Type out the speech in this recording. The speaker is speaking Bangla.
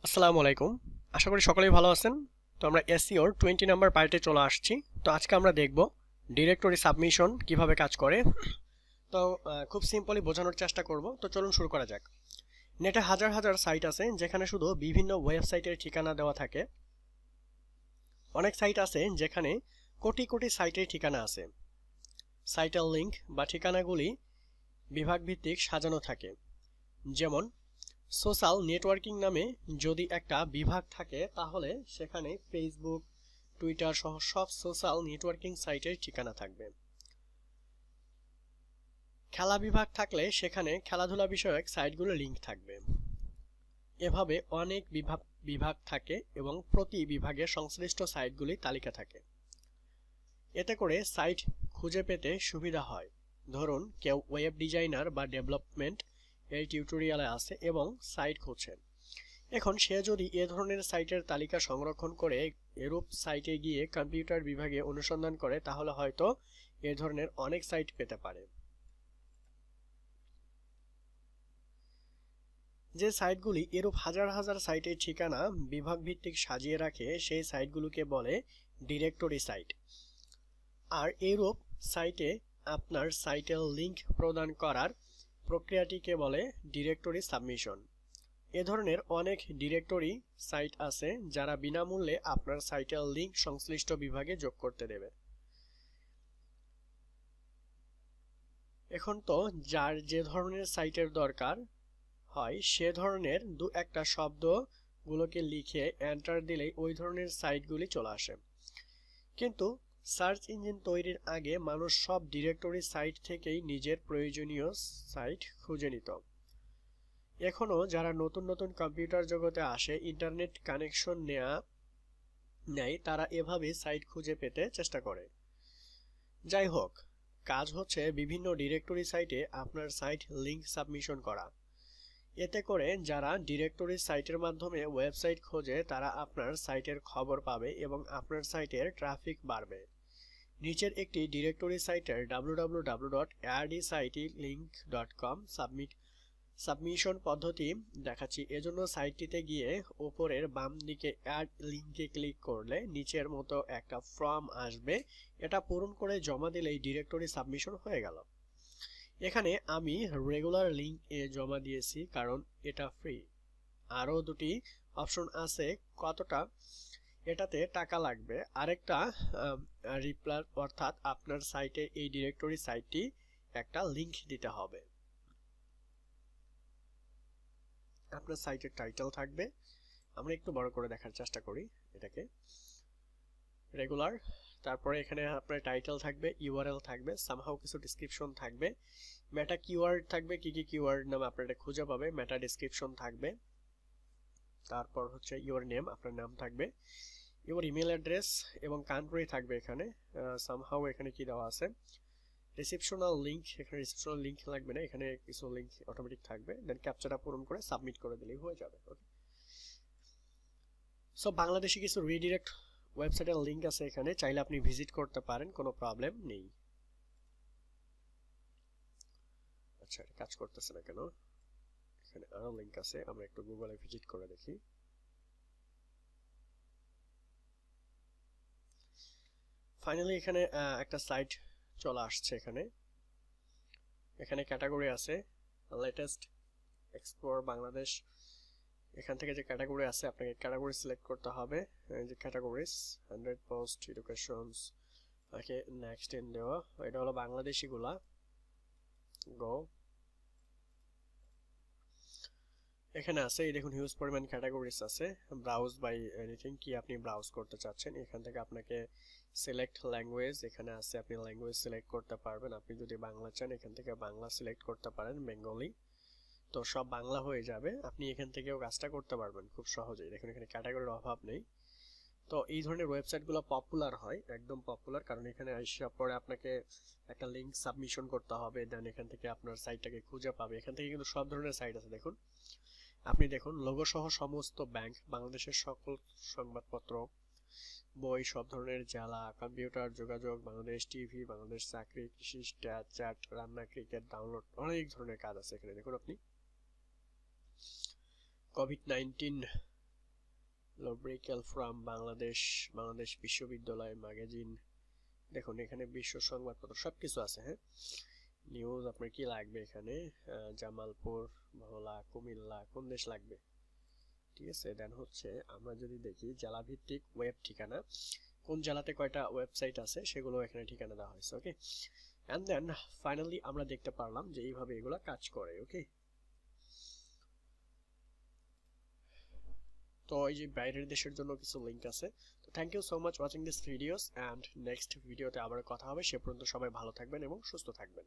আসসালামু আলাইকুম। আশা করি সকলেই ভালো আছেন। তো আমরা এসইওর 20 নাম্বার পার্টে চলে আসছি। তো আজকে আমরা দেখব ডিরেক্টরি সাবমিশন কিভাবে কাজ করে। তো খুব সিম্পলি বোঝানোর চেষ্টা করব। তো চলুন শুরু করা যাক। নেটে হাজার হাজার সাইট আছে যেখানে শুধু বিভিন্ন ওয়েবসাইটের ঠিকানা দেওয়া থাকে। অনেক সাইট আছে যেখানে কোটি কোটি সাইটের ঠিকানা আছে। সাইটের লিংক বা ঠিকানাগুলি বিভাগভিত্তিক সাজানো থাকে। যেমন সোশ্যাল নেটওয়ার্কিং নামে যদি একটা বিভাগ থাকে তাহলে সেখানে ফেসবুক, টুইটার সহ সব সোশ্যাল নেটওয়ার্কিং সাইটের ঠিকানা থাকবে। খেলা বিভাগ থাকলে সেখানে খেলাধুলা বিষয়ক সাইটগুলোর লিংক থাকবে। এভাবে অনেক বিভাগ থাকে এবং প্রতি বিভাগে সংশ্লিষ্ট সাইটগুলি তালিকা থাকে। এতে করে সাইট খুঁজে পেতে সুবিধা হয়। ধরুন কেউ ওয়েব ডিজাইনার বা ডেভেলপমেন্ট এর টিউটোরিয়ালে আছে এবং সাইট খুঁজছেন। এখন সে যদি এ ধরনের সাইটের তালিকা সংরক্ষণ করে এরূপ সাইটে গিয়ে কম্পিউটার বিভাগে অনুসন্ধান করে তাহলে হয়তো এ ধরনের অনেক সাইট পেতে পারে। যে সাইটগুলি এরূপ হাজার হাজার সাইটের ঠিকানা বিভাগ ভিত্তিক সাজিয়ে রাখে সেই সাইটগুলোকে বলে ডিরেক্টরি সাইট। আর এরূপ সাইটে আপনার সাইটের লিংক প্রদান করার প্রক্রিয়াটিকে বলে ডিরেক্টরি সাবমিশন। এ ধরনের অনেক ডিরেক্টরি সাইট আছে যারা বিনামূল্যে আপনার সাইটের লিংক সংশ্লিষ্ট বিভাগে যোগ করতে দেবে। এখন তো যার যে ধরনের সাইটের দরকার হয় সে ধরনের দু একটা শব্দগুলোকে লিখে এন্টার দিলেই ওই ধরনের সাইটগুলি চলে আসে। কিন্তু সার্চ ইঞ্জিন তৈরির আগে মানুষ সব ডিরেক্টরি সাইট থেকেই নিজের প্রয়োজনীয় সাইট খুঁজে নিত। এখনো যারা নতুন নতুন কম্পিউটার জগতে আসে ইন্টারনেট কানেকশন নেয় তারা এভাবে সাইট খুঁজে পেতে চেষ্টা করে। যাই হোক, কাজ হচ্ছে বিভিন্ন ডিরেক্টরি সাইটে আপনার সাইট লিংক সাবমিশন করা। এতে করে যারা ডিরেক্টরি সাইটের মাধ্যমে ওয়েবসাইট খোঁজে তারা আপনার সাইটের খবর পাবে এবং আপনার সাইটের ট্রাফিক বাড়বে। নিচের একটি ডিরেক্টরি সাইটের www.rdsitelink.com সাবমিশন পদ্ধতি দেখাচ্ছি। এজন্য সাইটটিতে গিয়ে উপরের বাম দিকে অ্যাড লিংকে ক্লিক করলে নিচের মতো একটা ফর্ম আসবে। এটা পূরণ করে জমা দিলেই ডিরেক্টরি সাবমিশন হয়ে গেল। এখানে আমি রেগুলার লিংক এ জমা দিয়েছি কারণ এটা ফ্রি। আরও দুটি অপশন আছে, কতটা এটাতে টাকা লাগবে। আরেকটা রিপ্লাই অর্থাৎ আপনার সাইটে এই ডিরেক্টরি সাইটটি একটা লিংক দিতে হবে। আপনার সাইটের টাইটেল থাকবে, আমরা একটু বড় করে দেখার চেষ্টা করি এটাকে, রেগুলার। তারপরে এখানে আপনার টাইটেল থাকবে, ইউআরএল থাকবে, সামহাউ কিছু ডেসক্রিপশন থাকবে, মেটা কিওয়ার্ড থাকবে, কি কি কিওয়ার্ড নামে আপনারা এটা খুঁজে পাবে, মেটা ডেসক্রিপশন থাকবে। তারপর হচ্ছে ইউর নেম, আপনার নাম থাকবে, ইউর ইমেল অ্যাড্রেস এবং কান্ট্রি থাকবে। এখানে সামহাউ এখানে কি দেওয়া আছে, রিসেপশনাল লিংক, এখানে রিসেপশনাল লিংক লাগবে না, এখানে কিছু লিংক অটোমেটিক থাকবে। দেন ক্যাপচাটা পূরণ করে সাবমিট করে দিলেই হয়ে যাবে। ওকে, সো বাংলাদেশি কিছু রিডিরেক্ট ওয়েবসাইটের লিংক আছে এখানে, চাইলে আপনি ভিজিট করতে পারেন, কোনো প্রবলেম নেই। আচ্ছা, এটা কাজ করতেছে না কেন? এখানে আরো লিংক আছে, আমরা একটু গুগলে ভিজিট করে দেখি। ফাইনালি এখানে একটা সাইট চলে আসছে। এখানে এখানে ক্যাটাগরি আছে, লেটেস্ট এক্সপ্লোর বাংলাদেশ। এখান থেকে যে ক্যাটাগরি আছে আপনাকে ক্যাটাগরি সিলেক্ট করতে হবে। এই যে categories 100 post educations, okay, next in দেওয়া, এটা হলো বাংলাদেশিগুলা। গো, এখানে আছে এই দেখুন হিউজ পরিমাণ ক্যাটাগরিজ আছে। ব্রাউজ বাই এনিথিং, কি আপনি ব্রাউজ করতে চাচ্ছেন। এখান থেকে আপনাকে সিলেক্ট ল্যাঙ্গুয়েজ, এখানে আছে আপনি ল্যাঙ্গুয়েজ সিলেক্ট করতে পারবেন। আপনি যদি বাংলা চান এখান থেকে বাংলা সিলেক্ট করতে পারেন, বেঙ্গলি, তো সব বাংলা হয়ে যাবে। আপনি এখান থেকেও কাজটা করতে পারবেন খুব সহজেই। দেখুন এখানে ক্যাটাগরির অভাব নেই। তো এই ধরনের ওয়েবসাইটগুলো পপুলার হয়, একদম পপুলার, কারণ এখানে আসার পরে আপনাকে একটা লিংক সাবমিশন করতে হবে, দেন এখান থেকে আপনার সাইটটাকে খুঁজে পাবে। এখান থেকে কিন্তু সব ধরনের সাইট আছে। দেখুন, আপনি দেখুন লোগো সহ সমস্ত ব্যাংক, বাংলাদেশের সকল সংবাদপত্র, বই, সব ধরনের জেলা, কম্পিউটার যোগাযোগ, বাংলাদেশ টিভি, বাংলাদেশ চাকরি, কৃষি, স্ট্যাট, চ্যাট, রান্না, ক্রিকেট, ডাউনলোড, অনেক ধরনের কাজ আছে এখানে। দেখুন আপনি কোভিড-19 লব্রিক্যাল ফ্রম বাংলাদেশ, বাংলাদেশ বিশ্ববিদ্যালয় ম্যাগাজিন। দেখুন এখানে বিশ্ব সংবাদপত্র সবকিছু আছে। হ্যাঁ, নিউজ আপনার কি লাগবে এখানে? জামালপুর, ভোলা, কুমিল্লা, কোন দেশ লাগবে? ঠিক আছে, দেন হচ্ছে আমরা যদি দেখি জেলা ভিত্তিক ওয়েব ঠিকানা, কোন জেলাতে কয়টা ওয়েবসাইট আছে সেগুলো এখানে ঠিকানা দেওয়া হয়েছে। ওকে, এন্ড দেন ফাইনালি আমরা দেখতে পারলাম যে এইভাবে এগুলো কাজ করে। ওকে, তো এই যে বাইরের দেশের জন্য কিছু লিংক আছে। তো thank you so much watching this videos, and next ভিডিওতে আবার কথা হবে। সে পর্যন্ত সবাই ভালো থাকবেন এবং সুস্থ থাকবেন।